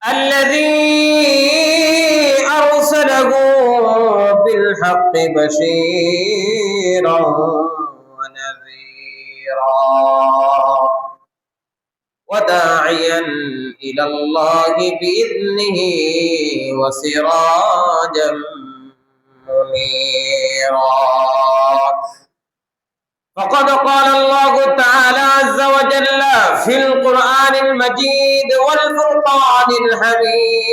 الذي أرسله بالحق بشيرا ونذيرا وداعيا إلى الله بإذنه وسراجا منيرا. فقد قال الله تعالى عز وجل في القرآن المجيد والفرقان الحميد: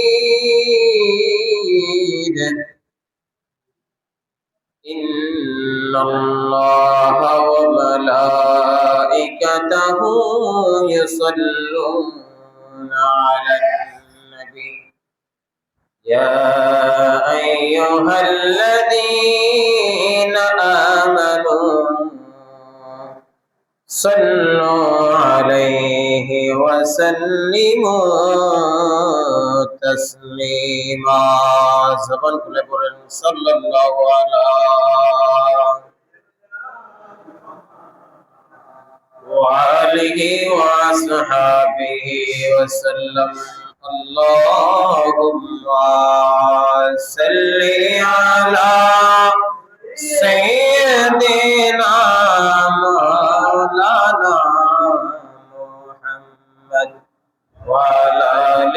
إن الله وملائكته يصلون على النبي يا أيها الذين آمنوا صلوا عليه وسلموا تسليما. زبان كله بولن صلى الله على وآله وصحبه وسلم. اللهم صل على سيدنا مولانا محمد وعلى آل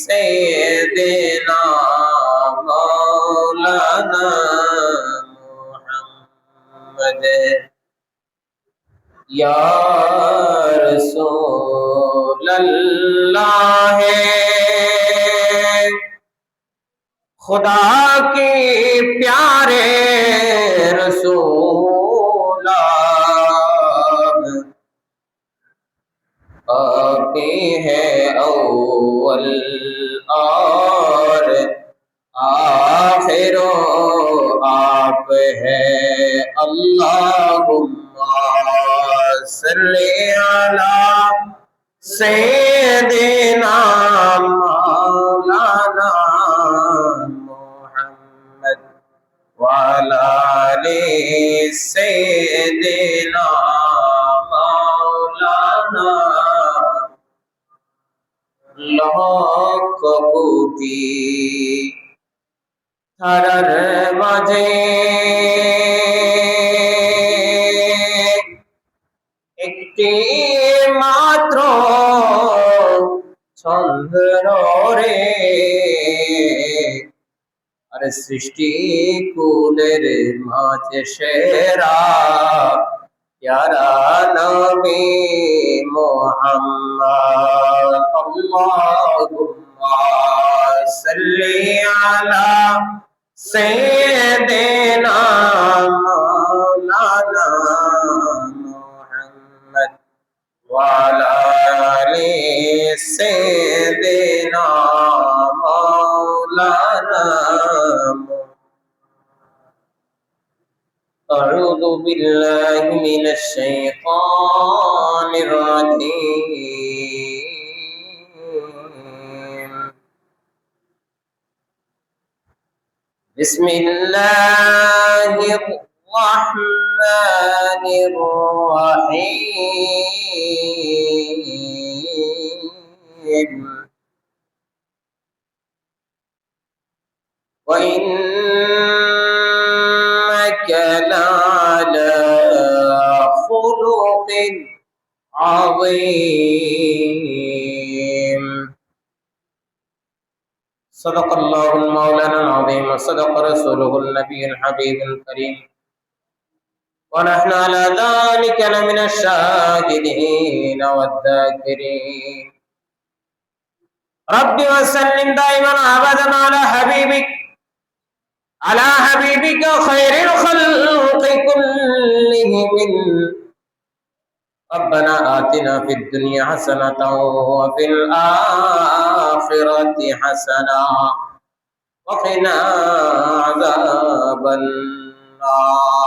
سيدنا مولانا محمد. या रसूल अल्लाह खुदा के प्यारे रसूल आप है अव्वल और आखिर आप है अल्लाहुम्मा सल्ली अला सय्यिदिना मौलाना मुहम्मद व अला आलि सय्यिदिना मौलाना। लाख कोटि তারার মাঝে একটি মাত্র চন্দ্র রে, আর সৃষ্টি কুলের মাঝে সেরা প্যারা নবী মুহাম্মদ। আল্লাহুম্মা সাল্লি আলা سيدنا مولانا محمد وعلى آل سيدنا مولانا. أعوذ بالله من الشيطان الرجيم. بسم الله الرحمن الرحيم. وإنك لعلى خلق عظيم. صدق الله المولانا العظيم وصدق رسوله النبي الحبيب الكريم ونحن على ذلك لمن الشاهدين والذاكرين. رب وسلم دائما ابدا على حبيبك خير الخلق كلهم. ربنا آتنا في الدنيا حسنة وفي الآخرة حسنة وقنا عذاب النار.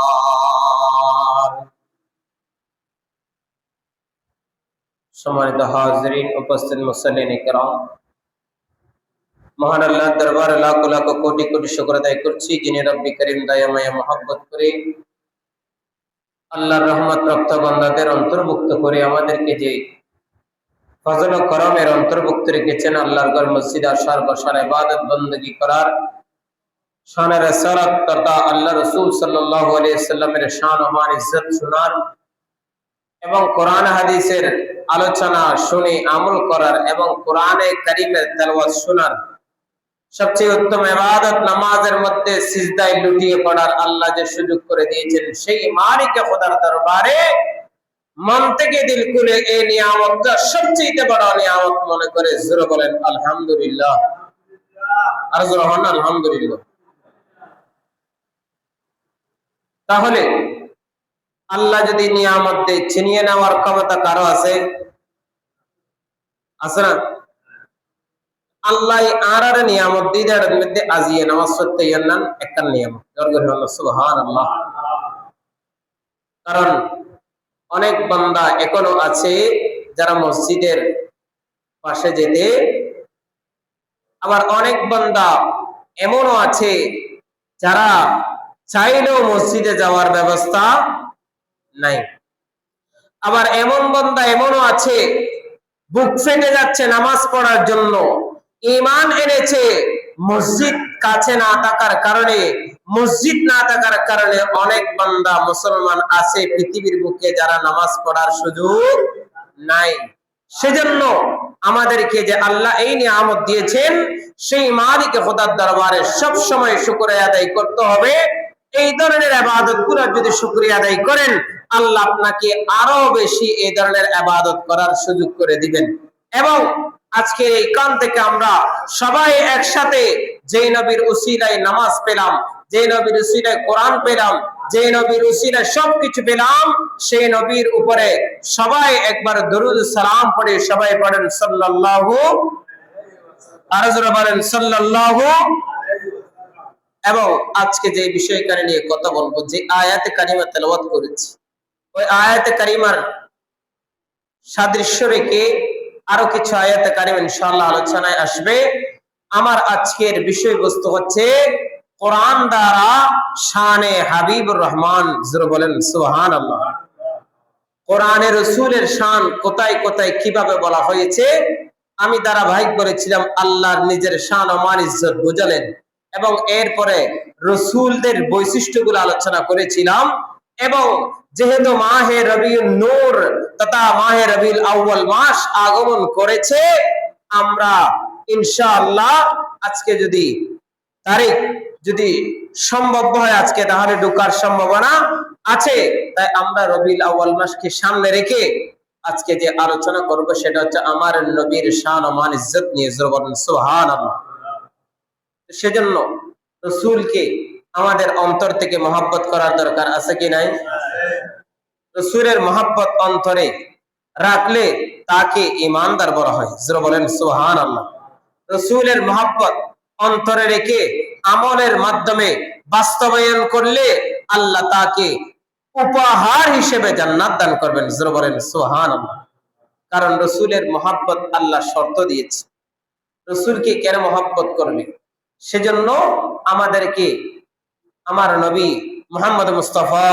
সম্মানিত হাজিরিন, উপস্থিত মুসল্লিন কিরাম, মহান আল্লাহর দরবারে লাখ লাখ কোটি কোটি শুকর আদায় করছি, যিনি রব্বি করিম দয়া মায়া মহব্বত করে আল্লাহর রহমত প্রাপ্ত বান্দাদের অন্তর্ভুক্ত করে আমাদেরকে যে ফজল ও করমের অন্তর্ভুক্ত রেখেছেন আল্লাহর ঘর মসজিদ আর সর্বসার ইবাদত বندگی করার শানের সারাত তথা আল্লাহ রাসূল সাল্লাল্লাহু আলাইহি ওয়াসাল্লামের শান ও মান ইজ্জত শোনার এবং কোরআন হাদিসের আলোচনা শুনে আমল করার এবং কোরআনে কারীমের তেলাওয়াত শোনার সবচেয়ে উত্তম ইবাদত নামাজের মধ্যে সিজদায় লুটিয়ে পড়ার আল্লাহ যে সুযোগ করে দিয়েছেন সেই মালিকে খোদার দরবারে মন থেকে দিল খুলে এই নিয়ামতটা সবচেয়ে বড় নিয়ামত মনে করে জোরে বলেন আলহামদুলিল্লাহ। আর জোরে বলেন আলহামদুলিল্লাহ। তাহলে আল্লাহ যদি নিয়ামত দেয় ছিনিয়ে নেওয়ার ক্ষমতা কারো আছে? আছে না? আল্লাহ আর নিয়ামত দিদার মধ্যে আজিয়ে নামাজ পড়তে ইয়ান্নান একটা নিয়ামত সুবহানাল্লাহ। কারণ অনেক বান্দা এখনো আছে যারা মসজিদের পাশে যেতে, আবার অনেক বান্দা এমনও আছে যারা চাইলেও মসজিদে যাওয়ার ব্যবস্থা নাই। আবার এমন বান্দা এমনও আছে বুক ফেটে যাচ্ছে নামাজ পড়ার জন্য, ঈমান এনেছে, মসজিদ কাছে না থাকার কারণে, মসজিদ না থাকার কারণে অনেক বান্দা মুসলমান আছে পৃথিবীর বুকে যারা নামাজ পড়ার সুযোগ নাই। সেজন্য আমাদেরকে যে আল্লাহ এই নিয়ামত দিয়েছেন সেই মালিকে খোদার দরবারে সব সময় শুকরিয়া আদায় করতে হবে। এই ধরনের ইবাদত গুলো যদি শুকরিয়া আদায় করেন আল্লাহ আপনাকে আরো বেশি এই ধরনের ইবাদত করার সুযোগ করে দিবেন। এবং আজকে এই কান থেকে আমরা সবাই একসাথে যে নবীর উসিলায় নামাজ পেলাম, যে নবীর উসিলায় কোরআন পেলাম, যে নবীর উসিলায় সবকিছু পেলাম, সেই নবীর উপরে সবাই একবার দরুদ সালাম পড়ে সবাই পড়েন সাল্লাল্লাহু আলাইহি ওয়াসাল্লাম সাল্লাল্লাহু। এবং আজকে যে বিষয়কারী নিয়ে কথা বলবো, যে আয়াতে কারিমা তেলাওয়াত করেছি ওই আয়াতে কারিমার সাদৃশ্য রেখে আরো কিছু আয়াতে কারিমা ইনশাআল্লাহ আলোচনায় আসবে। আমার আজকের বিষয়বস্তু হচ্ছে কোরআন দ্বারা শানে হাবিবুর রহমান, জোরে বলেন সুবহানাল্লাহ। কোরআনে রাসূলের শান কোথায় কোথায় কিভাবে বলা হয়েছে আমি ধারাবাহিক বলেছিলাম। আল্লাহর নিজের শান ও মান ইজ্জত বুঝালেন এবং এরপরে রাসূলদের বৈশিষ্ট্যগুলো আলোচনা করেছিলাম। এবং যেহেতু মাহে রবিউল নূর তথা মাহে রবিউল আউয়াল মাস আগমন করেছে, আমরা ইনশাআল্লাহ আজকে যদি তারিখ যদি সম্ভব হয় আজকে তাহলে ঢোকার সম্ভাবনা আছে, তাই আমরা রবিউল আউয়াল মাসকে সামনে রেখে আজকে যে আলোচনা করব সেটা হচ্ছে আমার নবীর শান ও মান ইজ্জত নিয়ে, জোরে বলেন সুবহানাল্লাহ। সেজন্য রাসূলকে আমাদের অন্তর থেকে মহব্বত করার দরকার আছে কি নাই? রাসূলের মহব্বত অন্তরে রাখলে তাকে ঈমানদার বলা হয়, জোরে বলেন সুবহানাল্লাহ। রাসূলের মহব্বত অন্তরে রেখে আমলের মাধ্যমে বাস্তবায়ন করলে আল্লাহ তাকে উপহার হিসেবে জান্নাত দান করবেন, জোরে বলেন সুবহানাল্লাহ। কারণ রাসূলের মহব্বত আল্লাহ শর্ত দিয়েছে, রাসূলকে কেন মহব্বত করবে? সেজন্য আমাদেরকে আমার নবী মুহাম্মদ মুস্তাফা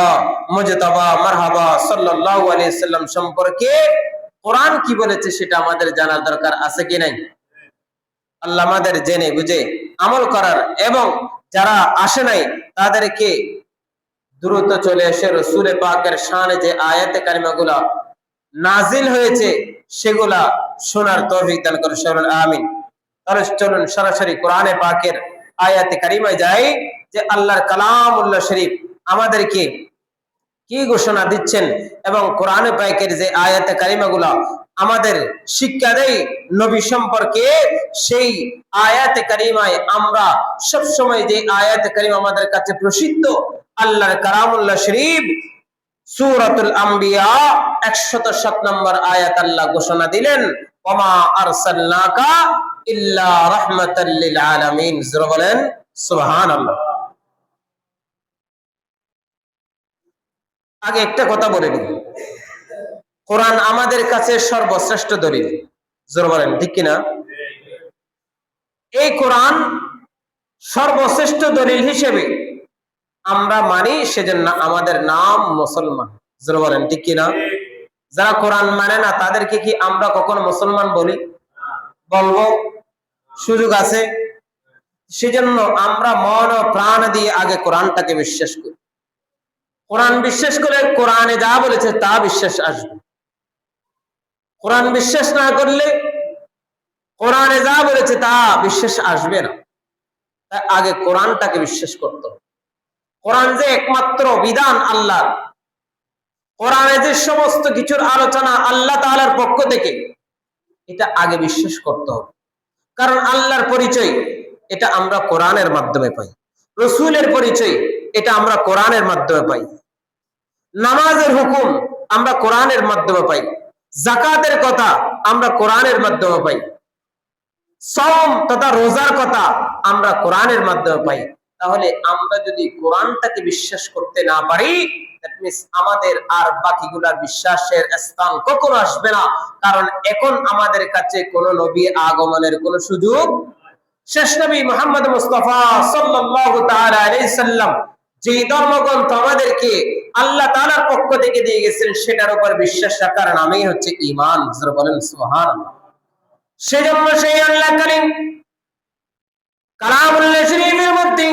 মুজতাবা মারহাবা সাল্লাল্লাহু আলাইহি সাল্লাম সম্পর্কে কোরআন কি বলেছে সেটা আমাদের জানার দরকার আছে কি নাই? আল্লাহ আমাদের জেনে বুঝে আমল করার এবং যারা আসে নাই তাদেরকে দ্রুত চলে এসে রাসূল পাকের শানে যে আয়াতে কারিমাগুলা নাজিল হয়েছে সেগুলা শোনার তৌফিক দান করে সবাই আমিন। তাহলে চলুন সরাসরি কোরআনে পাকের আয়াতে কারিমায় যাই যে আল্লাহর কালামুল্লাহ শরীফ আমাদেরকে কি ঘোষণা দিচ্ছেন এবং কোরআনে পাকের যে আয়াতে কারিমাগুলা আমাদের শিক্ষা দেয় নবী সম্পর্কে, সেই আয়াতে কারিমায় আমরা সব সময় যে আয়াতে কারিমা আমাদের কাছে প্রসিদ্ধ আল্লাহর কালামুল্লাহ শরীফ সূরাতুল আম্বিয়া 107 নম্বর আয়াত আল্লাহ ঘোষণা দিলেন ওমা আরসালনাকা ইল্লা রাহমাতাল লিল আলামিন, জোরে বলেন সুবহানাল্লাহ। আগে একটা কথা বলে দিই, কোরআন আমাদের কাছে সর্বশ্রেষ্ঠ দলিল, জোরে বলেন ঠিক কিনা? এই কোরআন সর্বশ্রেষ্ঠ দলিল হিসেবে আমরা মানি, সেজন্য আমাদের নাম মুসলমান, জোরে বলেন ঠিক কিনা? যারা কোরআন মানে না তাদেরকে কি আমরা কখনো মুসলমান বলি? বলবো? সুযোগ আছে? সেজন্য আমরা মন ও প্রাণ দিয়ে আগে কোরআনটাকে বিশ্বাস করি। কোরআন বিশ্বাস করে কোরআনে যা বলেছে তা বিশ্বাস আসবে। কোরআন বিশ্বাস না করলে কোরআনে যা বলেছে তা বিশ্বাস আসবে না। তাই আগে কোরআনটাকে বিশ্বাস করতে হবে। কোরআন যে একমাত্র বিধান আল্লাহর, কোরআনে যে সমস্ত কিছুর আলোচনা আল্লাহ তাআলার পক্ষ থেকে, এটা আগে বিশ্বাস করতে হবে। কারণ আল্লাহর পরিচয় এটা আমরা কোরআনের মাধ্যমে পাই, রসুলের পরিচয় এটা আমরা কোরআনের মাধ্যমে পাই, নামাজের হুকুম আমরা কোরআনের মাধ্যমে পাই, যাকাতের কথা আমরা কোরআনের মাধ্যমে পাই, সওম তথা রোজার কথা আমরা কোরআনের মাধ্যমে পাই। তাহলে আমরা যদি কোরআনটাকে বিশ্বাস করতে না পারি, দ্যাট মিন্স আমাদের আর বাকিগুলার বিশ্বাসের স্থান কখনো আসবে না। কারণ এখন আমাদের কাছে কোন নবী আগমনের কোন সুযোগ, শেষ নবী মুহাম্মদ মুস্তাফা সাল্লাল্লাহু তাআলা আলাইহি সাল্লাম যে ধর্মগ্রন্থ আমাদেরকে আল্লাহ তাআলার পক্ষ থেকে দিয়ে গেছেন, সেটার উপর বিশ্বাস রাখার নামই হচ্ছে ঈমান। যারা বলেন সুবহানাল্লাহ। সেজন্য সেই আল্লাহ কারীম কালামুল্লাহ শরীফের মধ্যে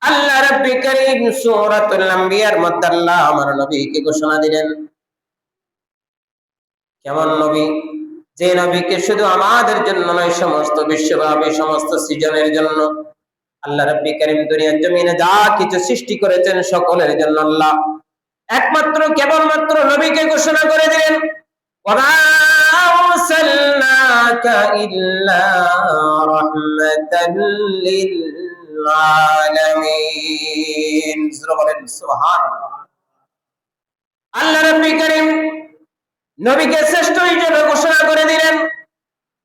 আল্লাহ রাব্বি কারীম সূরাতুল আম্বিয়ার মধ্যে আল্লাহ আমার নবীকে ঘোষণা দিলেন। কেমন নবী? যে নবীকে শুধু আমাদের জন্য নয়, সমস্ত বিশ্বব্যাপী সমস্ত সৃজনের জন্য আল্লাহ রাব্বি কারীম দুনিয়ার জমিনে যা কিছু সৃষ্টি করেছেন সকলের জন্য আল্লাহ একমাত্র কেবলমাত্র নবীকে ঘোষণা করে দিলেন, ওয়া আরসালনাকা ইল্লা রাহমাতাল লিল আলামিন। সুবহানাল্লাহ। আল্লাহ রাব্বি কারীম নবীকে শ্রেষ্ঠ হিসেবে ঘোষণা করে দিলেন।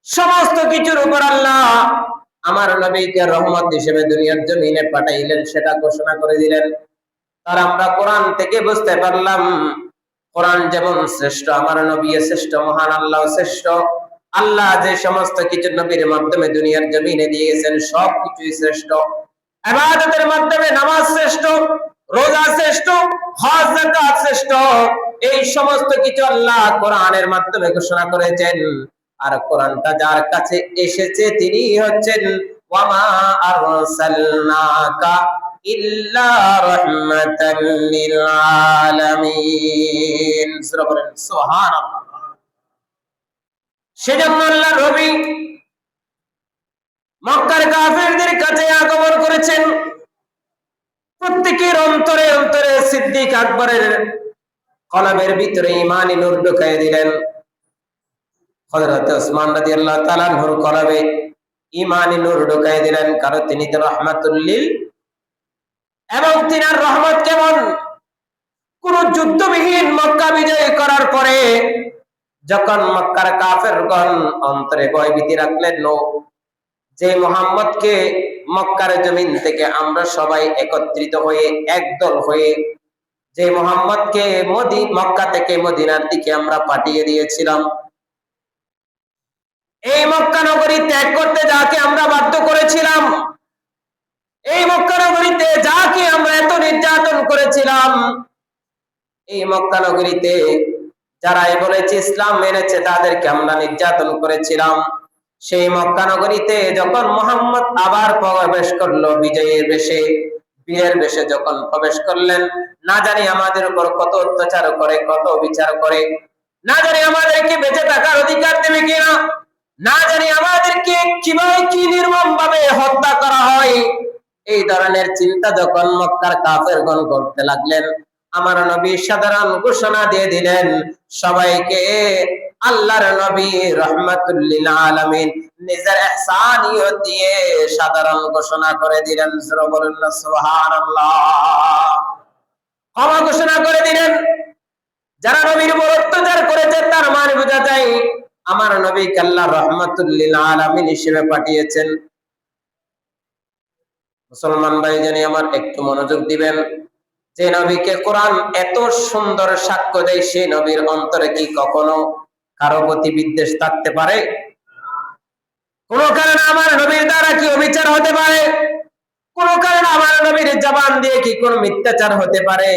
সমস্ত কিছুর উপর আল্লাহ আমার নবীকে রহমত হিসেবে দুনিয়ার জমিনে পাঠাইলেন, সেটা ঘোষণা করে দিলেন। আর আমরা কোরআন থেকে বুঝতে পারলাম কোরআন যেমন শ্রেষ্ঠ, আমার নবী শ্রেষ্ঠ, মহান আল্লাহ শ্রেষ্ঠ। আল্লাহ যে সমস্ত কিছু নবীর মাধ্যমে দুনিয়ার জমিনে দিয়ে গেছেন সবকিছুই শ্রেষ্ঠ। ইবাদতের মাধ্যমে নামাজ শ্রেষ্ঠ, রোজা শ্রেষ্ঠ, হজ যাকাত শ্রেষ্ঠ। এই সমস্ত কিছু আল্লাহ কোরআনের মাধ্যমে ঘোষণা করেছেন। আর কোরআনটা যার কাছে এসেছে তিনি হচ্ছেন ওয়া মা আরসালনাকা ইল্লা রাহমাতাল লিল আলামিন। সুবহানাল্লাহ। সেজন্য আল্লাহ নবী মক্কার কাফেরদের কাছে আগমন করেছেন। প্রত্যেকের অন্তরে অন্তরে সিদ্দিক আকবরের কলবের ভিতরে ঈমানি নূর ঢুকাই দিলেন। হযরত ওসমান রাদিয়াল্লাহু তাআলা আনহুর কলবে ঈমানি নূর ঢুকাই দিলেন, কারণ তিনি তো রাহমাতুল লিল। এবং তিনার রহমত কেমন? কোন যুদ্ধবিহীন মক্কা বিজয় করার পরে যখন মক্কার কাফেরগণ অন্তরে ভয়ভীতি রাখলেন যে মুহাম্মদকে মক্কার জমিন থেকে আমরা সবাই একত্রিত হয়ে একদল হয়ে যে মুহাম্মদকে মক্কা থেকে মদিনার দিকে আমরা পাঠিয়ে দিয়েছিলাম, এই মক্কা নগরী ত্যাগ করতে যাকে আমরা বাধ্য করেছিলাম, এই মক্কা নগরীতে যাকে আমরা এত নির্যাতন করেছিলাম, এই মক্কা নগরীতে যারাই বলেছে ইসলাম মেনেছে তাদেরকে আমরা নির্যাতন করেছিলাম। সেই মক্কা নগরীতে যখন মুহাম্মদ আবার প্রবেশ করলো বিজয়ের বেশে, বীরের বেশে যখন প্রবেশ করলেন, না জানি আমাদের উপর কত অত্যাচার করে, কত বিচার করে, না জানি আমাদেরকে বেঁচে থাকার অধিকার দেবে কিনা, না জানি আমাদেরকে কিভাবে কি নির্মম ভাবে হত্যা করা হয়। এই ধরনের চিন্তা যখন মক্কার কাফেরগণ করতে লাগলেন, আমার নবী সাধারণ ঘোষণা দিয়ে দিলেন সবাইকে, আল্লাহর নবী রাহমাতুল লিল আলামিন নিজের ইহসানিয়ত দিয়ে সাধারণ ঘোষণা করে দিলেন। সুবহানাল্লাহ। ক্ষমা ঘোষণা করে দিলেন। যারা নবীর উপর অত্যাচার করেছে তার মানে বোঝা যায় আমার নবীকে আল্লাহ রাহমাতুল লিল আলামিন হিসেবে পাঠিয়েছেন। মুসলমান ভাইজানি আমার একটু মনোযোগ দিবেন। যে নবীকে কোরআন এত সুন্দর সাক্ষ্য দেয়, সেই নবীর অন্তরে কি কখনো কারো প্রতি বিদ্বেষ থাকতে পারে? কোন কারণে আমার নবীর দ্বারা কি অবিচার হতে পারে? কোন কারণে আমার নবীর জবান দিয়ে কি কোন মিথ্যাচার হতে পারে?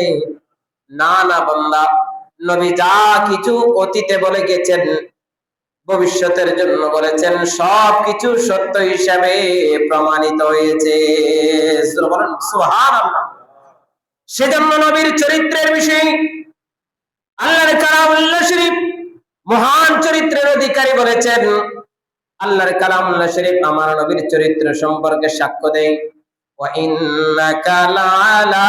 না না বান্দা, নবী যা কিছু অতীতে বলে গেছেন, ভবিষ্যতের জন্য বলেছেন, সবকিছু সত্য হিসাবে প্রমাণিত হয়েছে। সুবহানাল্লাহ। সেজন্য নবীর চরিত্রের বিষয়ে আল্লাহর কালামুল্লাহ শরীফ মহান চরিত্রের অধিকারী বলেছেন, আল্লাহর কালামুল্লাহ শরীফ আমার নবীর চরিত্র সম্পর্কে সাক্ষ্য দেয়, ওয়া ইন্নাকা লাআলা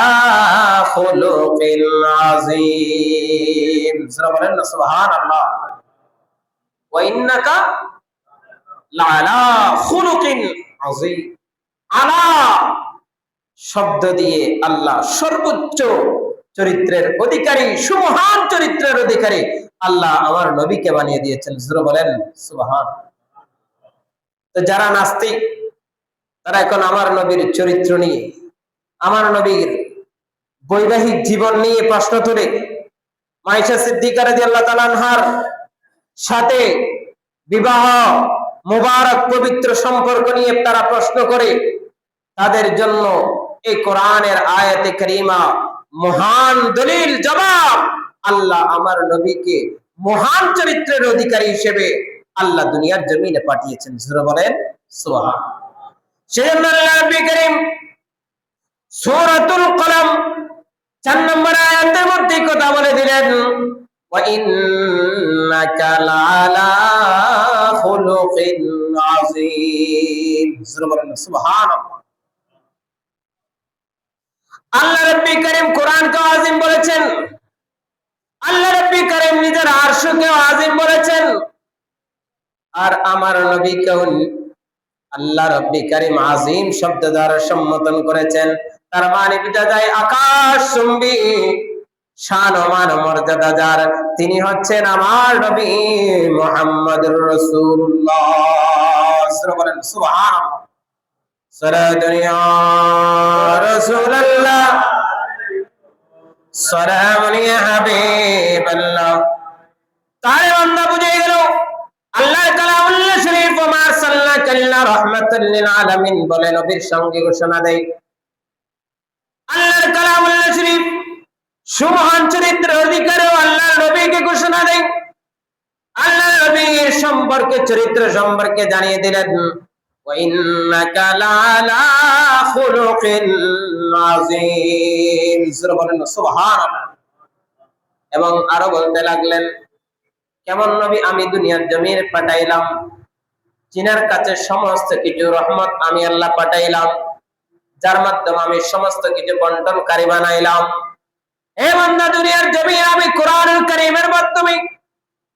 খুলুকিন আযীম। সূরা বলেন না সুবহানাল্লাহ। ওয়া ইন্নাকা লাআলা খুলুকিন আযীম। আলা শব্দ দিয়ে আল্লাহ সর্বোচ্চ চরিত্রের অধিকারী, সুমহান চরিত্রের অধিকারী আল্লাহ আমার নবীকে বানিয়ে দিয়েছেন। সূরা বলেন সুবহান। তো যারা নাস্তিক তারা এখন আমার নবীর চরিত্র নিয়ে, আমার নবীর বৈবাহিক জীবন নিয়ে প্রশ্ন তোলে। মাইশা সিদ্দিকা রাদিয়াল্লাহু তাআলা আনহার সাথে বিবাহ মুবারক পবিত্র সম্পর্ক নিয়ে তারা প্রশ্ন করে। তাদের জন্য এই কোরআনের আয়াতে কারিমা মহান দলিল জবাব। আল্লাহ আমার নবীকে মহান চরিত্রের অধিকারী হিসেবে আল্লাহ দুনিয়ার জমিনে পাঠিয়েছেন। সূরা বলেন সুবহান। সেজন্য আল্লাহ নবী করিম সূরাতুল কলম 4 নম্বর আয়াতের মধ্যে কথা বলে দিলেন, ওয়া ইন্নাকা লাআলা খুলুকিন আযীম। সূরা বলেন সুবহানাল্লাহ। আল্লাহ রাব্বি করিম কোরআনকে আযীম বলেছেন, আল্লাহ রাব্বি করিম নিজের আরশকে আযীম বলেছেন, আর আমার নবীকেও আল্লাহ রাব্বি করিম আযীম শব্দ দ্বারা সম্বোধন করেছেন। তার মানে বোঝা যায় আকাশ চুম্বি শান ও মান মর্যাদা যার, তিনি হচ্ছেন আমার নবী মুহাম্মদুর রাসূলুল্লাহ। বলেন সুবহানাল্লাহ। সালাতু ইয়া রাসূলুল্লাহ, সালামু ইয়া হাবিবাল্লাহ। তারে বান্দা বুঝে গেল আল্লাহ কালামুল্লাহ শরীফ ওয়া মা আরসালনাকা ইল্লা রাহমাতাল লিল আলামিন বলে নবীর সঙ্গে ঘোষণা দেয়। আল্লাহর কালামুল্লাহ শরীফ সুমহান চরিত্রের অধিকারী আল্লাহ নবীকে ঘোষণা দেয়। আল্লাহ নবীর সম্পর্কে চরিত্র সম্পর্কে জানিয়ে দিলেন, ওয়া ইন্নাকা লাআলা খুলুকিন আযীম। সূরা বলেন সুবহানাল্লাহ। এবং আরো বলতে লাগলেন, কেমন নবী আমি দুনিয়ার জমিনে পাঠাইলাম, জিনার কাছে সমস্ত কিছু রহমত আমি আল্লাহ পাঠাইলাম, যার মাধ্যমে আমি সমস্ত কিছু বন্টনকারী বানাইলাম। হে বান্দা, দুনিয়ার জমিনে আমি কোরআনুল কারীমের মাধ্যমে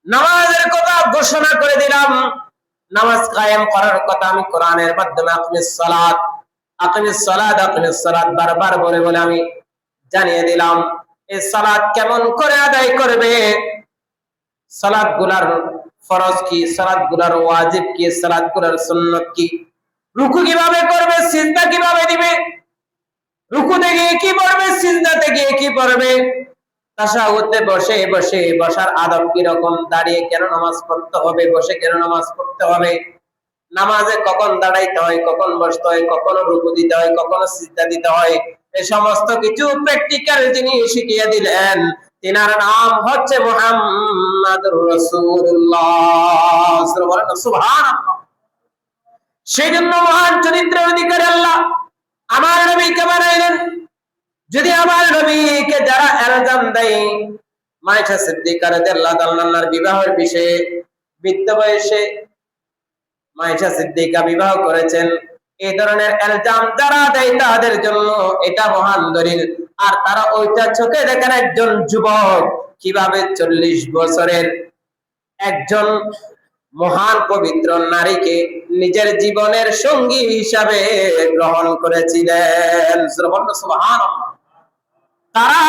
নামাজের কথা ঘোষণা করে দিলাম। নামাজ কায়েম করার কথা আমি কোরআনের মাধ্যমে আকিমিস সালাত, আকিমিস সালাত, আকিমিস সালাত বারবার বলে বলে আমি জানিয়ে দিলাম। এই সালাত কেমন করে আদায় করবে, সালাত গুলার ফরজ কি, সালাত গুলার ওয়াজিব কি, সালাত গুলার সুন্নাত কি, রুকু কিভাবে করবে, সিজদা কিভাবে দিবে, রুকুতে গিয়ে কি পড়বে, সিজদাতে গিয়ে কি পড়বে, তাশাহুদে বসে বসে বসার আদব কি রকম, দাঁড়িয়ে কেন নামাজ পড়তে হবে, বসে কেন নামাজ পড়তে হবে, নামাজে কখন দাঁড়াইতে হয়, কখন বসতে হয়, কখন রুকু দিতে হয়, কখন সিজদা দিতে হয়, এই সমস্ত কিছু প্র্যাকটিক্যাল তিনি শিখিয়ে দিলেন। তিনার নাম হচ্ছে মুহাম্মাদুর রাসূলুল্লাহ। সুবহানাল্লাহ। সেই জন্য মহান চরিত্রের অধিকারী আল্লাহ আমার নবীকে বানাইলেন। যদি আমার নবীকে যারা এলজাম দেয়, মাইশা সিদ্দিকা রাদিয়াল্লাহু তাআলার বিবাহের বিষয়ে, বৃদ্ধ বয়সে মাইশা সিদ্দিকা বিবাহ করেছেন, এই ধরনের এলজাম যারা দেয় তাদের জন্য এটা মহান দলিল। আর তারা ওইটা চোখে দেখেন একজন যুবক কিভাবে 40 বছরের একজন মহান পবিত্র নারীকে নিজের জীবনের সঙ্গী হিসাবে গ্রহণ করেছিলেন। সুবহানাল্লাহ। তারা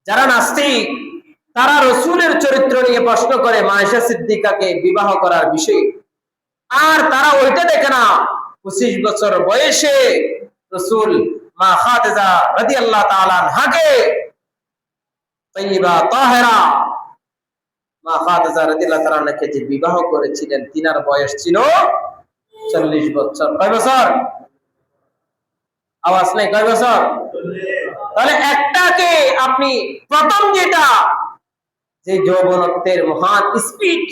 যারা নাস্তিক তারা রাসূলের চরিত্র নিয়ে প্রশ্ন করে মাইশা সিদ্দিকাকে বিবাহ করার বিষয়ে, আর তারা ওইটা দেখে না 25 বছর বয়সে রাসূল মা খাদিজা রাদিয়াল্লাহু তাআলা আনহাকে, তাইয়্যিবা তাহেরা মা খাদিজা রাদিয়াল্লাহু তাআলা আনহাকে যে বিবাহ করেছিলেন, তিনার বয়স ছিল 40 বছর। কয় বছর? আওয়াজ নেই, কয় বছর? তাহলে একটাকে আপনি প্রথম যেটা যে যৌবনত্বের মহান স্পিড,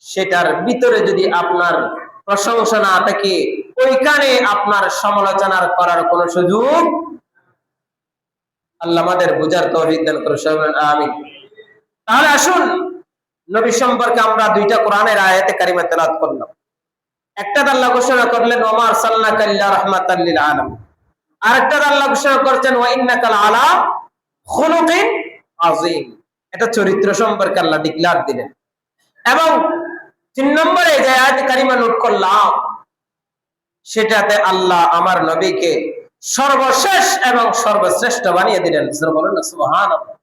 সেটার ভিতরে যদি আপনার প্রশংসা না থাকে, ওইখানে আপনার সমালোচনা করার কোনো সুযোগ। আল্লাহ আমাদের বুঝার তৌফিক দান করুন, আমিন। তাহলে আসুন, নবী সম্পর্কে আমরা দুইটা কোরআনের আয়াতে কারিমা তেলাওয়াত করলাম। একটা আল্লাহ ঘোষণা করলেন ওমা আরসালনাকা ইল্লা রাহমাতাল লিল আলামিন, আরেকটা আল্লাহ ঘোষণা করেছেন ওয়া ইন্নাকা আলা খুলুকিন আযীম। এটা চরিত্র সম্পর্কে আল্লাহ ডিক্লেয়ার দিলেন। এবং 3 নম্বরে যে আয়াত কারিমা নোট করলাম, সেটাতে আল্লাহ আমার নবীকে সর্বশেষ এবং সর্বশ্রেষ্ঠ বানিয়ে দিলেন। বলেন না সুবহানাল্লাহ।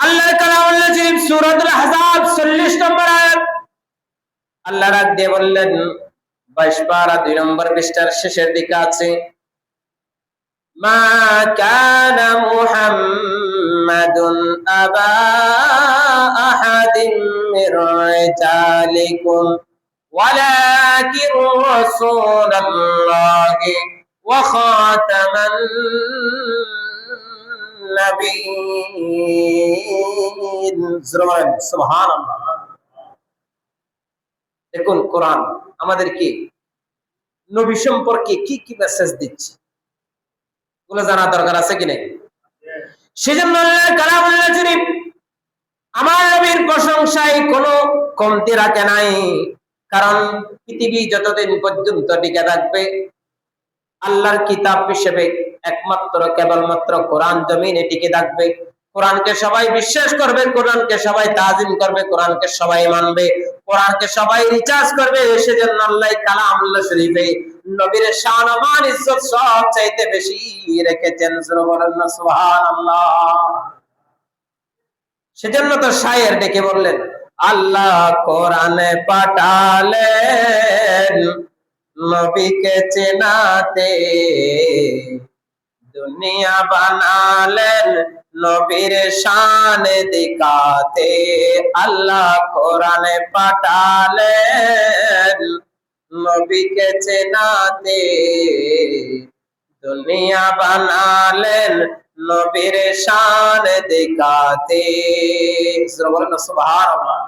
আল্লাহর কালামুল কারীম সূরাতুল আহজাব 40 নম্বর আয়াত আল্লাহ রাগ দিয়ে বললেন, 22 পারা 2 নম্বর পৃষ্ঠার শেষের দিকে আছে, মা কানা মুহাম্মাদুন আবা আহাদিম মির রিজালিকুম ওয়ালাকিন রাসূলুল্লাহি ওয়া খাতামান নবিয়্যিন। সুবহানাল্লাহ। দেখুন কোরআন আমাদেরকে নবী সম্পর্কে কি কি মেসেজ দিচ্ছে, ওগুলো জানা দরকার আছে কি নাই? সেজন্য আল্লাহর কালামুল কারীম আমার নবীর প্রশংসায় কোনো কমতি রাখে নাই। কারণ পৃথিবী যতদিন পর্যন্ত টিকে থাকবে, আল্লাহর কিতাব হিসেবে একমাত্র কেবলমাত্র কোরআন জমিনে টিকে থাকবে। কোরআনকে সবাই বিশ্বাস করবে, কোরআনকে সবাই তাজিম করবে, কোরআনকে সবাই মানবে, কোরআনকে সবাই রিচার্জ করবে। সেজন্য আল্লাহ কালামুল্লাহ শরীফে নবীর শান ও মান ইজ্জত সব চাইতে বেশি রেখেছেন। সুবহানাল্লাহ। সেজন্য তো শায়ের ডেকে বললেন, আল্লাহ কোরআনে পাঠালেন নবীকে চেনাতে, দুনিয়া বানালেন নবীর শান দিখাতে। আল্লাহ কোরআনে পাঠালেন নবীকে চেনাতে, দুনিয়া বানালেন নবীর শান দিখাতে। সুবহানাল্লাহ।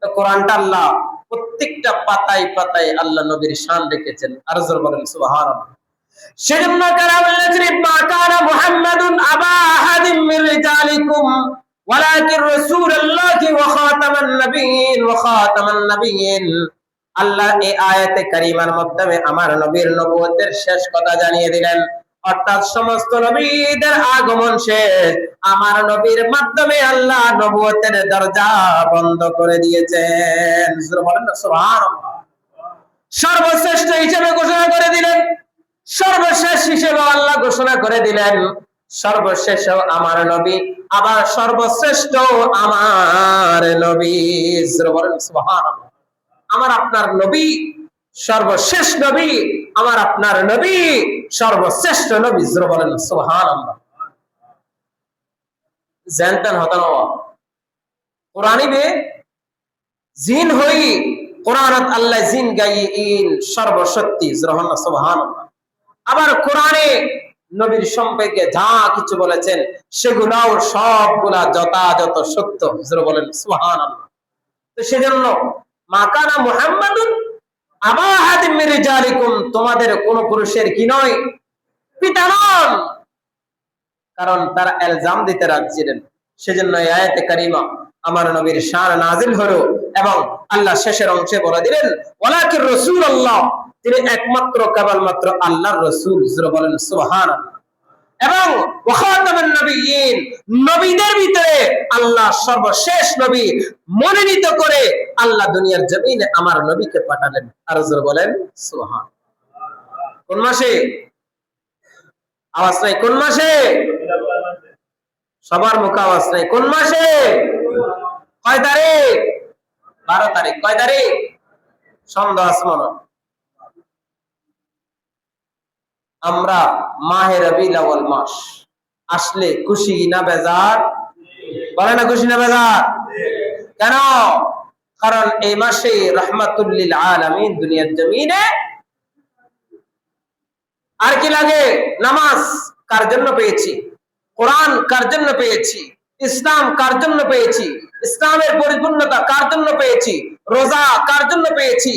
তো কোরআনটা আল্লাহ প্রত্যেকটা পাতায় পাতায় আল্লাহ নবীর শান রেখেছেন। আর জোর বলেন সুবহানাল্লাহ। সেজন্য কালামুল কারীম মা কানা মুহাম্মাদুন আবা আহাদিম মির রিজালিকুম ওয়ালাকিন রাসূলুল্লাহি ওয়া খাতামান নাবিয়্যিন। আল্লাহ এই আয়াতে কারিমার মাধ্যমে আমার নবীর নবুয়তের শেষ কথা জানিয়ে দিলেন। অর্থাৎ সমস্ত নবীদের আগমন শেষ, আমার নবীর মাধ্যমে আল্লাহ নবুয়তের দরজা বন্ধ করে দিয়েছেন। বলেন না সুবহানাল্লাহ। সর্বশ্রেষ্ঠ হিসেবে ঘোষণা করে দিলেন, সর্বশেষ হিসেবে আল্লাহ ঘোষণা করে দিলেন, সর্বশেষ আমার নবী, আবার সর্বশ্রেষ্ঠ আমার নবী। বলেন সুবহানাল্লাহ। আমার আপনার নবী সর্বশেষ নবী, আমার আপনার নবী সর্বশ্রেষ্ঠ নবী। বলেন সুবহানাল্লাহ। জানতেন হতান কোরআনই বে জিন হই, কোরআনত আল্লাহ জিন গাইন সর্বশক্তি। সুবহানাল্লাহ। আবার কোরআনে নবীর সম্পর্কে যা কিছু বলেছেন সেগুলাও সবগুলা যথাযথ সত্য। বলেন সুবহানাল্লাহ। তো সেজন্য মা কানা মুহাম্মাদুন আবা আহাদিম মির রিজালিকুম, তোমাদের কোন পুরুষের কি নয়, পিতা নন। কারণ তারা ইলজাম দিতে রাখছিলেন। সেজন্য এই আয়াতে কারিমা আমার নবীর শান নাজিল হলো এবং আল্লাহ শেষের অংশে বলে দিলেন ওয়ালাকিন রাসূলুল্লাহ, তিনি একমাত্র কেবলমাত্র আল্লাহর রাসূল। বলেন সুবহানাল্লাহ। এবং ওয়া খাতামান নবিয়্যিন, নবীদের ভিতরে আল্লাহ সর্বশেষ নবী মনোনীত করে আল্লাহ দুনিয়ার জমিনে আমার নবীকে পাঠালেন। আর জোরে বলেন সুবহানাল্লাহ। কোন মাসে? আওয়াজ নাই। কোন মাসে? সবার মুখে আওয়াজ নাই। কোন মাসে? কয় তারিখ? 12 তারিখ। কয় তারিখ? সন্ধ্যা আসমান। আমরা মাহে রবিউল আউয়াল মাস আসলে খুশি না বেজার? বলে না খুশি না বেজার? কেন? কারণ এই মাসে রাহমাতুল লিল আলামিন দুনিয়ার জমিনে আর কি লাগে? নামাজ কার জন্য পেয়েছি? কোরআন কার জন্য পেয়েছি? ইসলাম কার জন্য পেয়েছি? ইসলামের পরিপূর্ণতা কার জন্য পেয়েছি? রোজা কার জন্য পেয়েছি?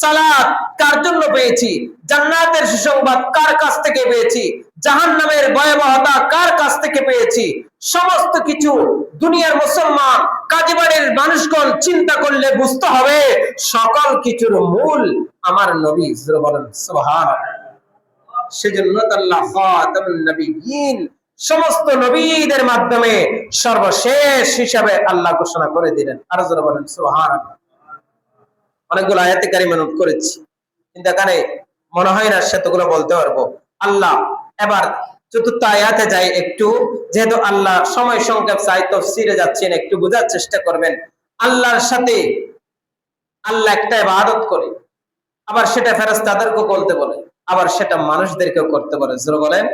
সালাত কার জন্য পেয়েছি? জান্নাতের সুসংবাদ কার কাছ থেকে পেয়েছি? জাহান্নামের ভয়াবহতা কার কাছ থেকে পেয়েছি? সমস্ত কিছু দুনিয়ার মুসলমান কাজীবাড়ির মানুষগণ চিন্তা করলে বুঝতে হবে সকল কিছুর মূল আমার নবী। বলেন সুবহানাল্লাহ। সেজন্য আল্লাহ খাতামুন নবিয়্যিন সমস্ত নবীদের মাধ্যমে সর্বশেষ হিসাবে আল্লাহ ঘোষণা করে দিলেন। আর যারা বলেন সুবহানাল্লাহ। অনেকগুলো আয়াতে কারিমা নোট করেছি, কিন্তু এখানে মনে হয় না সেতগুলো বলতে পারবো। আল্লাহ এবার চতুর্থ আয়াতে যাই একটু, যেহেতু আল্লাহ সময় সংক্ষেপ চাই তাফসীরে যাচ্ছেন, একটু বোঝার চেষ্টা করবেন। আল্লাহর সাথে আল্লাহ একটা ইবাদত করে, আবার সেটা ফেরেশতাদেরকে করতে বলে, আবার সেটা মানুষদেরকেও করতে বলে। জোরে বলেন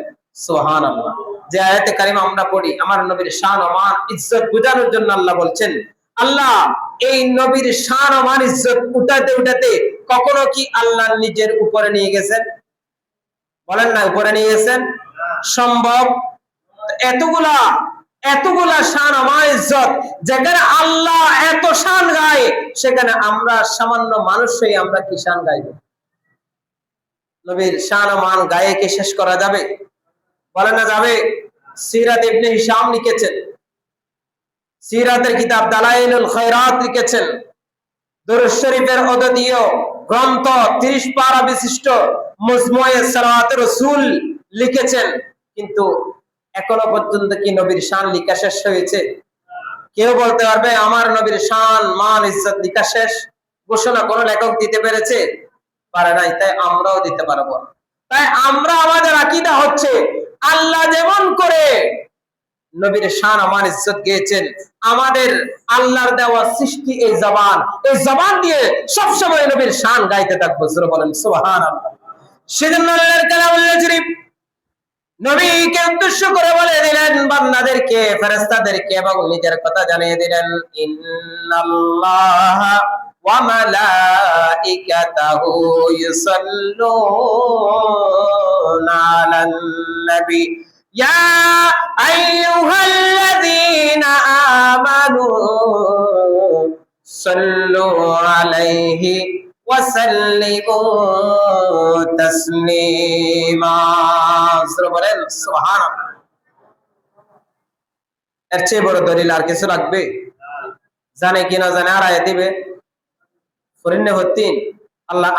সুবহানাল্লাহ। যে আয়াতে কারিমা আমরা পড়ি, আমার নবীর শান ও মান ইজ্জত বোঝানোর জন্য আল্লাহ বলছেন, আল্লাহ এই নবীর শান ও মান ইজ্জত উঠাতে উঠাতে কখনো কি আল্লাহ নিজের উপরে নিয়ে গেছেন? বলেন না, উপরে নিয়ে গেছেন? সম্ভব? এতগুলা এতগুলা শান ও মান ইজ্জত, যেখানে আল্লাহ এত শান গায়, সেখানে আমরা সামান্য মানুষ হয়ে আমরা কি শান গাইব? নবীর শান ও মান গায়ে কি শেষ করা যাবে? বলেন না যাবে। সিরাত ইবনে হিশাম লিখেছেন, সিরাতের কিতাব দালাইলুল খায়রাত লিখেছেন, দুরূদ শরীফের অদ্বিতীয় গ্রন্থ 30 পারা বিশিষ্ট মুজমুয়ে সালাওয়াতুর রাসূল লিখেছেন। কিন্তু এখনো পর্যন্ত কি নবীর শান লিখা শেষ হয়েছে? কেউ বলতে পারবে আমার নবীর শান মান ইজ্জত লিখা শেষ? ঘোষণা কোন লেখক দিতে পেরেছে? পারে নাই। তাই আমরাও দিতে পারবো না। তাই আমরা আমাদের আকীদা হচ্ছে আল্লাহ যেমন করে নবীর শান মান ইজ্জত গেয়েছেন, আমাদের আল্লাহর দেওয়া সৃষ্টি এই জবান দিয়ে সব সময় নবীর শান গাইতে থাকবো। জোরে বলেন সুবহানাল্লাহ। সেজন্য আল্লাহর কালামুল শরীফ নবীকে উদ্দেশ্য করে বলে দিলেন বান্দাদেরকে, ফেরেশতাদেরকে, এবং নিজের কথা জানিয়ে দিলেন, ইন্নাল্লাহা ওয়া মালাইকাতাহু ইউসাল্লুনা আলান নবী ইয়া আইয়ুহাল্লাযীনা আমানু সাল্লু আলাইহি ওয়া সাল্লিমু তাসলিমা। বলেন সুবহানাল্লাহ। এর চেয়ে বড় দলিল আর কিছু লাগবে? জানে কি না জানে আর আয়াত দিবে ফরিন্নে হতিন। আল্লাহ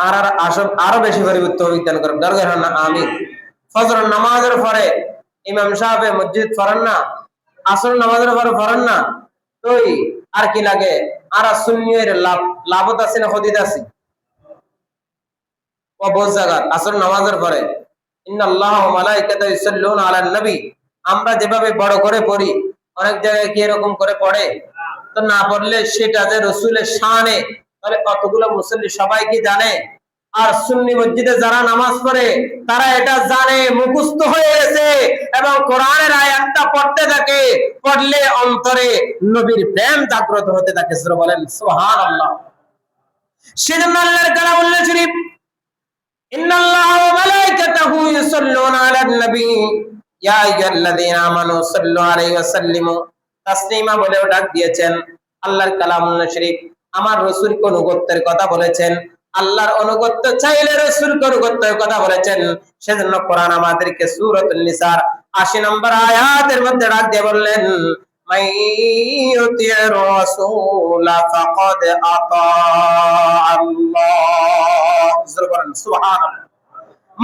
আরো বেশি পরিবর্তন বিজ্ঞান করেন। দরকার হয় না আমিন। ফজর নামাজের পরে ইমাম সাহেব মসজিদ পড়েন না, আসর নামাজের পরে পড়েন না, তো আর কি লাগে? আর সুন্নিয়ের লাভত আছে না ক্ষতিতে আছে? ও বহু জায়গায় আসর নামাজের পরে ইন্নাল্লাহা ওয়া মালাইকাতাহু ইউসাল্লুনা আলান নবী আমরা যেভাবে বড় করে পড়ি, অনেক জায়গায় কি এরকম করে পড়ে? তো না পড়লে সেটা যে রাসূলের শানে, তাহলে কতগুলো মুসল্লি সবাই কি জানে? আর সুন্নি মসজিদে যারা নামাজ পড়ে তারা এটা জানে, মুখস্থ হয়ে গেছে, এবং কোরআনের আয়াতটা পড়তে থাকে, পড়লে অন্তরে নবীর প্রেম জাগ্রত হতে থাকে। সুবহানাল্লাহ বলেন সুবহানাল্লাহ। সেজন্য আল্লাহর কালামুল শরীফ ইন্নাল্লাহা ওয়া মালাইকাতাহু ইউসাল্লুনা আলান নবী ইয়া আইয়ুহাল্লাযীনা আমানু সাল্লু আলাইহি ওয়া সাল্লিমু তাসলিমা বলেও ডাক দিয়েছেন। আল্লাহর কালামুল শরীফ আমার রাসূলকে অনুগত্যের কথা বলেছেন, আল্লাহর অনুগত্য চাইলে রাসূলকে অনুগত্যের কথা বলেছেন। সেজন্য কোরআন আমাদেরকে সূরাতুন নিসার ৮০ নম্বর আয়াতের মধ্যে ডাক দিয়ে বললেন, মাইয়ুতির রাসূল ফাকাদ আতা আল্লাহ। সুবহানাল্লাহ।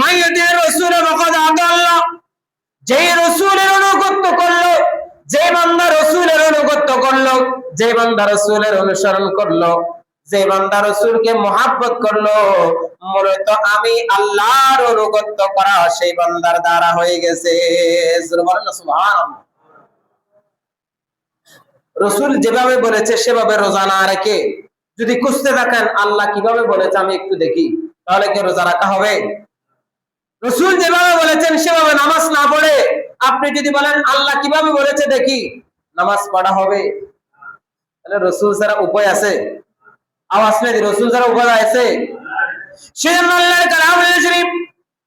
মাইয়ুতির রাসূল ফাকাদ আতা আল্লাহ। যে রাসূলের অনুগত্য করলো, যে বান্দা রাসূলের অনুগত্য করলো, যে বান্দা রাসূলের অনুসরণ করলো, যে বান্দা রাসূলকে মহব্বত করলো, মূলত আমি আল্লাহর অনুগত্য করা সেই বান্দার দ্বারা হয়ে গেছে। সুবহানাল্লাহ। রাসূল যেভাবে বলেছে সেভাবে রোজা না রেখে যদি খুঁজতে থাকেন আল্লাহ কিভাবে বলেছে আমি একটু দেখি, তাহলে কি রোজা রাখা হবে? রাসূল যেভাবে বলেছেন সেভাবে নামাজ না পড়ে আপনি যদি বলেন আল্লাহ কিভাবে বলেছে দেখি, নামাজ পড়া হবে? তাহলে রাসূল ছাড়া উপায় আছে? আওয়াজ নেই, রাসূল ছাড়া উপায় আছে? সেজন্য আল্লাহর কালামুল শরীফ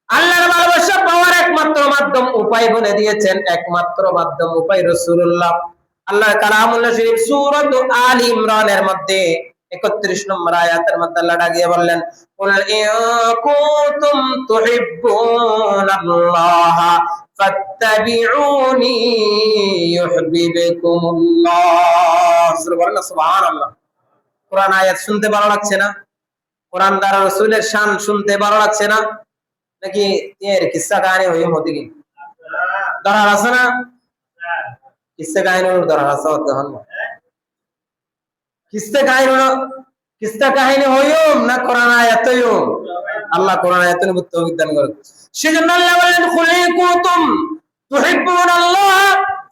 আল্লাহর ভালোবাসা পাওয়ার একমাত্র মাধ্যম উপায় বলে দিয়েছেন, একমাত্র মাধ্যম উপায় রাসূলুল্লাহ। আল্লাহর কালামুল্লাহ শরীফ সূরাত আলী ইমরানের মধ্যে 31 নম্বর আয়াতের মধ্যে আল্লাহ ডাকিয়ে বললেন, কুল ইন কুনতুম তুহিব্বুনাল্লাহ ফাত্তাবিউনি ইউহিব্বুকুমুল্লাহ। সুবহানাল্লাহ। কোরআন আয়াত শুনতে ভালো লাগছে না? কোরআন দ্বারা রাসূলের শান শুনতে ভালো লাগছে না? নাকি এর কিসসা কাহিনী হই মতি কি দরার আছে না? কিসসা কাহিনী দরার আছে তখন কিসসা কাহিনী হইও না কোরআন আয়াত হইও। আল্লাহ কোরআন আয়াতের বুঝতে বিজ্ঞান করে। সেজন্য আল্লাহ বলেন, কুল কুনতুম তুহিব্বুনাল্লাহ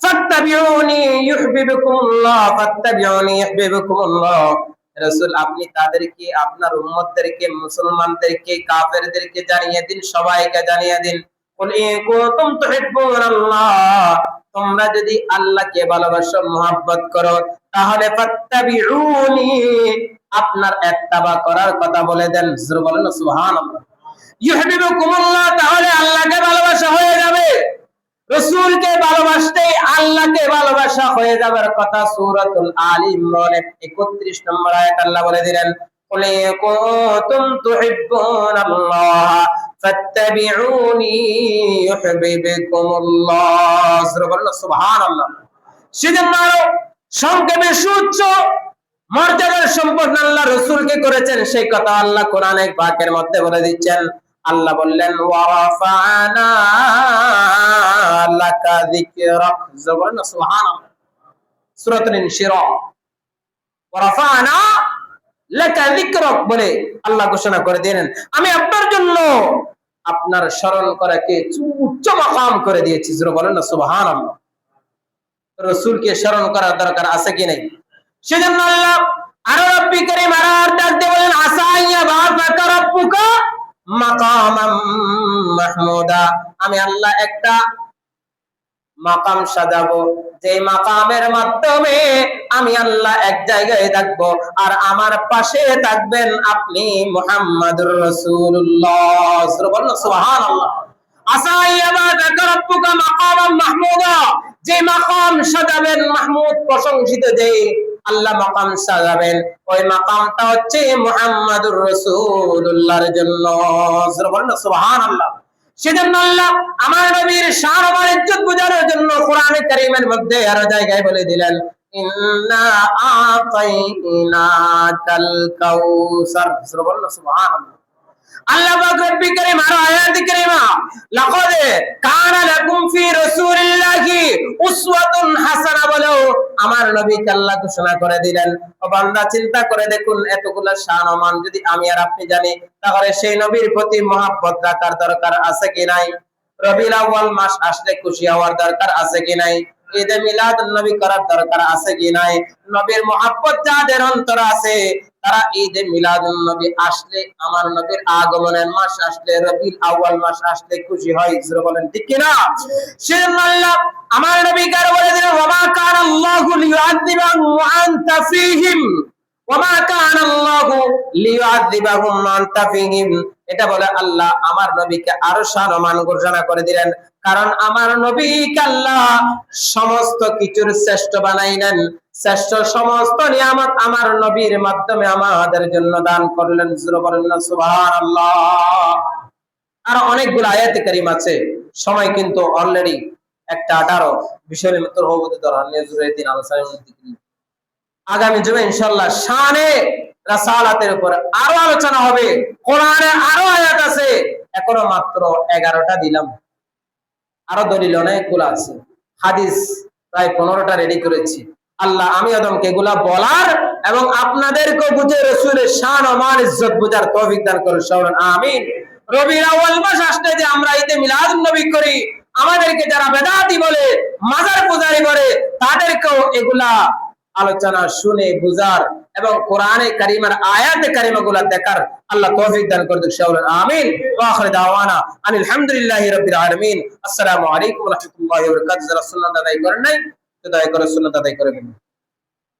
ফাত্তাবিউনি ইউহিব্বুকুমুল্লাহ ফাত্তাবিউনি ইউহিব্বুকুমুল্লাহ। রাসূল আপনি তাদেরকে, আপনার উম্মতদেরকে, মুসলমানদেরকে, কাফেরদেরকে জানিয়ে দিন, সবাইকে জানিয়ে দিন, কুল ইন কুনতুম তুহিব্বুনাল্লাহ, তোমরা যদি আল্লাহকে ভালোবাসো, মহব্বত করো, তাহলে ফাত্তাবিউনি, আপনার ইত্তেবা করার কথা বলে দেন। বলেন সুবহানাল্লাহ। ইউহিব্বুকুমুল্লাহ, তাহলে আল্লাহকে ভালোবাসা হয়ে যাবে। রাসূলকে ভালোবাসতেই আল্লাহকে ভালোবাসা হয়ে যাবার কথা। সূরাতুল আলী ইমরানের 31 নম্বর আয়াত আল্লাহ বলে দিলেন, কুল ইন কুনতুম তুহিব্বুনাল্লাহ ফাত্তাবিউনি ইউহিব্বুকুমুল্লাহ। সুবহানাল্লাহ। সেজন্য সংক্ষেপে সুউচ্চ মর্যাদার সম্পন্ন আল্লাহ রাসূলকে করেছেন, সেই কথা আল্লাহ কোরআনে পাকের মধ্যে বলে দিচ্ছেন। আল্লাহ বললেন, ওয়া রাফা'না লাকা যিকরাক। সুবহানাল্লাহ। সূরাতুল ইনশিরাহ, ওয়া রাফা'না লাকা যিকরাক বলে আল্লাহ ঘোষণা করে দিলেন, আমি আপনার জন্য আপনার স্মরণ করাকে উচ্চ মাকাম করে দিয়েছি। বলেন না সুবহানাল্লাহ। রাসূলকে স্মরণ করার দরকার আছে কি নাই? সেজন্য আল্লাহ আরো রব্বি কারীম আর ডাক দিয়ে বলেন, আসা ইয়াবাকা রাব্বুকা মাকামাম মাহমুদা, আমি আল্লাহ একটা মাকাম সাজাবো, যে মাকামের মাধ্যমে আমি আল্লাহ এক জায়গায় থাকবো, আর আমার পাশে থাকবেন আপনি মুহাম্মাদুর রাসূলুল্লাহ। সুবহানাল্লাহ। আসা ইয়াবাকা রাব্বুকা মাকামাম মাহমুদা, যে মাকাম সাজাবেন, মাহমুদ প্রশংসিত, যে আল্লাহ মাকাম সাজাবেন, ওই মাকামটা হচ্ছে মুহাম্মাদুর রাসূলুল্লাহর জন্য। সুবহানাল্লাহ। সেজন্য আল্লাহ আমার নবীর শান ও ইজ্জত বোঝানোর জন্য কোরআনে কারীমের মধ্যে আরো জায়গায় বলে দিলেন, ইন্না আতাইনাকাল কাউসার। সুবহানাল্লাহ। আল্লাহ পাক রব্বি কারীম আর আয়াত কারীমা, লাকাদ কানা লাকুম ফি রাসূলিল্লাহি উসওয়াতুন হাসানাহ বলো আমার নবীকে আল্লাহ ঘোষণা করে দিলেন। ও বান্দা, চিন্তা করে দেখুন, এতগুলা শান ও মান যদি আমি আর আপনি জানি, তাহলে সেই নবীর প্রতি মহব্বত রাখার দরকার আছে কি নাই? রবিউল আউয়াল মাস আসলে খুশি হওয়ার দরকার আছে কি নাই? ঈদে মিলাদুন নবী করার দরকার আছে কি নাই? নবীর মহব্বত যাদের অন্তরে আছে, তারা ঈদে মিলাদুন নবী আসলে, আমার নবীর আগমনের মাস আসলে, রবিউল আউয়াল মাস আসলে খুশি হয়। জোরে বলেন ঠিক কি না? সেজন্য আল্লাহ আমার নবীকে আর বলে দিলেন, ওয়া মা কানা আল্লাহু লিয়ুআযিবাহুম ওয়া আনতা ফীহিম, ওয়া মা কানা আল্লাহু লিয়ুআযিবাহুম ওয়া আনতা ফীহিম। এটা বলে আল্লাহ আমার নবীকে আরো সম্মান ঘোষণা করে দিলেন, কারণ আমার নবীকে আল্লাহ সমস্ত কিছুর শ্রেষ্ঠ বানাইলেন, শ্রেষ্ঠ সমস্ত নিয়ামত আমার নবীর মাধ্যমে আমাদের জন্য দান করলেন। সুবহানাল্লাহ। আর অনেকগুলো আয়াতে কারীম আছে, সময় কিন্তু অলরেডি 1:18 বিষয়ের মতো হবতে ধরার নিয়ে দিন আলোচনা। আগামী জুমে ইনশাআল্লাহ শানে রাসালাতের উপর আরো আলোচনা হবে। কোরআনে আরো আয়াত আছে, এখনো মাত্র 11টা দিলাম, আরো দলিল অনেকগুলো আছে, হাদিস প্রায় 15টা রেডি করেছি। আল্লাহ আমি আদমকে এগুলা বলার এবং আপনাদেরকে বুঝে রাসূলের শান ও মান ইজ্জত বুঝার তৌফিক দান করুন, সবাই আমিন। রবিউল আউয়াল মাস আসলে যে আমরা ঈদে মিলাদুন নবী করি, আমাদেরকে যারা বেদাতি বলে, মাজার পূজারি করে, তাদেরকেও এগুলা আলোচনা শুনে বুঝার এবং কোরআনে কারীমের আয়াতে কারীমাগুলো দেখার আল্লাহ তৌফিক দান করুন, সবাই আমিন। ওয়া আখির দাওয়ানা আনিল হামদুলিল্লাহি রাব্বিল আলামিন। আসসালামু আলাইকুম ওয়া রাহমাতুল্লাহি ওয়া বারাকাতুহু। যারা সুন্নাত আদায় করেন নাই, দয়া করে সুন্নাত আদায় করে দিন।